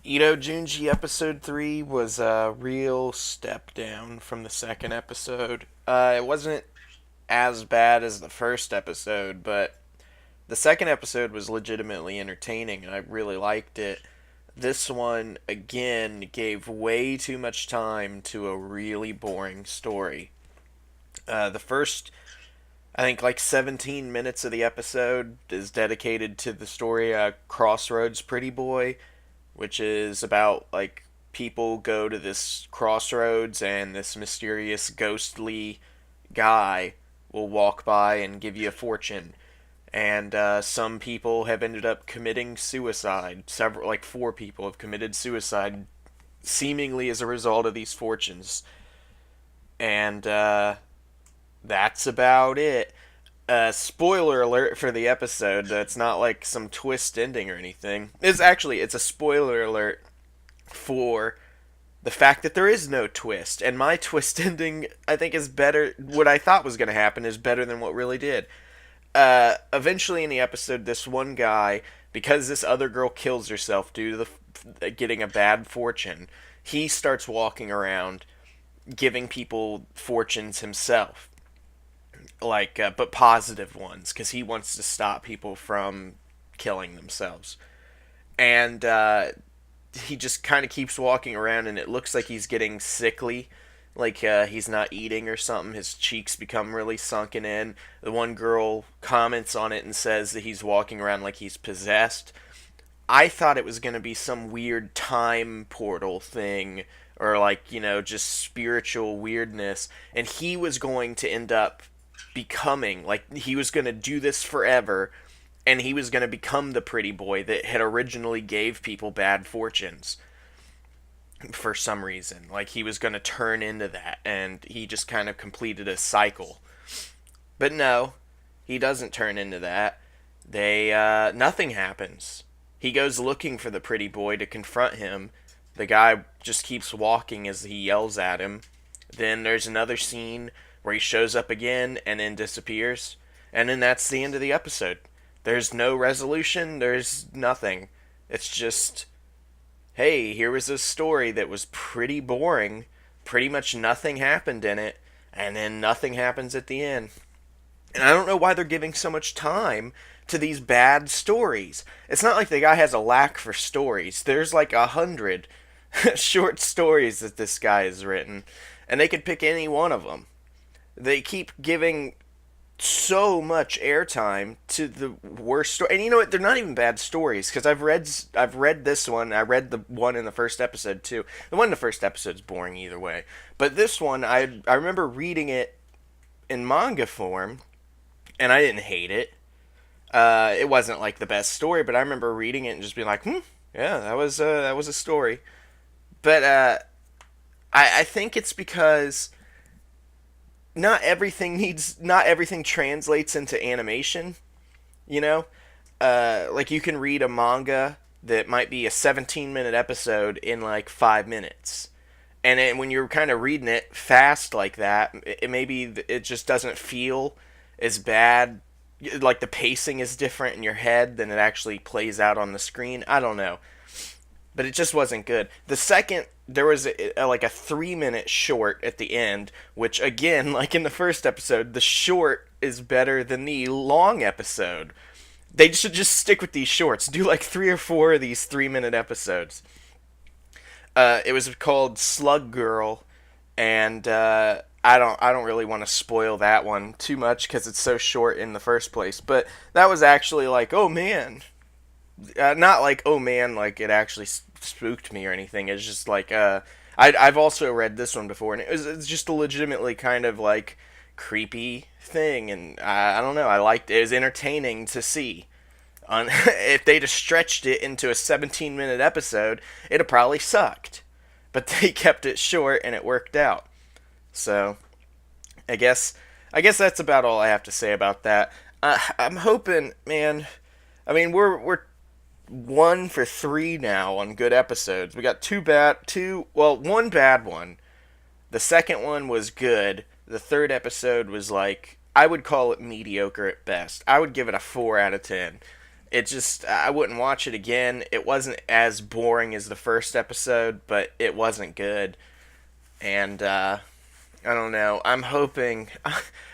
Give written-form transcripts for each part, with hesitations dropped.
Ito Junji episode 3 was a real step down from the second episode. It wasn't as bad as the first episode, but the second episode was legitimately entertaining and I really liked it. This one, again, gave way too much time to a really boring story. The first, I think, like 17 minutes of the episode is dedicated to the story Crossroads Pretty Boy, which is about like people go to this crossroads and this mysterious ghostly guy will walk by and give you a fortune. And some people have ended up committing suicide. Several, like four people, have committed suicide, seemingly as a result of these fortunes. And that's about it. Spoiler alert for the episode. That's not like some twist ending or anything. It's a spoiler alert for the fact that there is no twist, and my twist ending I think is better. What I thought was going to happen is better than what really did. Eventually in the episode, this one guy, because this other girl kills herself due to getting a bad fortune, he starts walking around giving people fortunes himself, like but positive ones, because he wants to stop people from killing themselves. And he just kind of keeps walking around, and it looks like he's getting sickly, like he's not eating or something. His cheeks become really sunken in. The one girl comments on it and says that he's walking around like he's possessed. I thought it was going to be some weird time portal thing, or like, just spiritual weirdness, and he was going to end up becoming, like, he was going to do this forever, and he was going to become the pretty boy that had originally gave people bad fortunes for some reason. Like, he was going to turn into that, and he just kind of completed a cycle. But no, he doesn't turn into that. Nothing happens. He goes looking for the pretty boy to confront him. The guy just keeps walking as he yells at him. Then there's another scene where he shows up again and then disappears. And then that's the end of the episode. There's no resolution, there's nothing. It's just, hey, here was a story that was pretty boring. Pretty much nothing happened in it, and then nothing happens at the end. And I don't know why they're giving so much time to these bad stories. It's not like the guy has a lack for stories. There's like 100 short stories that this guy has written, and they could pick any one of them. They keep giving so much airtime to the worst story. And you know what? They're not even bad stories, because I've read this one. I read the one in the first episode too. The one in the first episode is boring either way. But this one, I remember reading it in manga form, and I didn't hate it. It wasn't like the best story, but I remember reading it and just being like, yeah, that was a story. But I think it's because not everything translates into animation. You know, like you can read a manga that might be a 17-minute episode in like 5 minutes, and when you're kind of reading it fast like that, maybe it just doesn't feel as bad. Like the pacing is different in your head than it actually plays out on the screen. I don't know, but it just wasn't good. The second, there was like a 3 minute short at the end, which again, like in the first episode, the short is better than the long episode. They should just stick with these shorts. Do like three or four of these 3 minute episodes. It was called Slug Girl, and I don't really want to spoil that one too much because it's so short in the first place. But that was actually like, oh man, not like oh man, like it actually spooked me or anything. It's just like I've also read this one before, and it's just a legitimately kind of like creepy thing, and I don't know. I liked it. It was entertaining to see. If they'd have stretched it into a 17-minute episode, it'd have probably sucked. But they kept it short, and it worked out. So I guess I guess that's about all I have to say about that. I'm hoping, man. I mean, we're 1 for 3 now on good episodes. We got one bad one. The second one was good. The third episode was like, I would call it mediocre at best. I would give it a 4 out of 10. it just, I wouldn't watch it again. It wasn't as boring as the first episode, but it wasn't good. And I don't know. I'm hoping.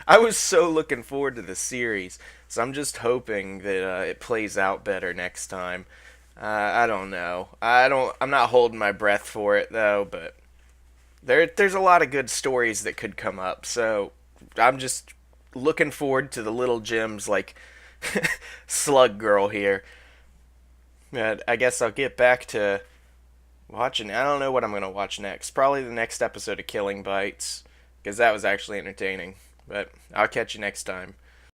I was so looking forward to the series, so I'm just hoping that it plays out better next time. I don't know. I'm not holding my breath for it though, but there's a lot of good stories that could come up. So I'm just looking forward to the little gems like Slug Girl here. But I guess I'll get back to watching. I don't know what I'm gonna watch next. Probably the next episode of Killing Bites, because that was actually entertaining. But I'll catch you next time.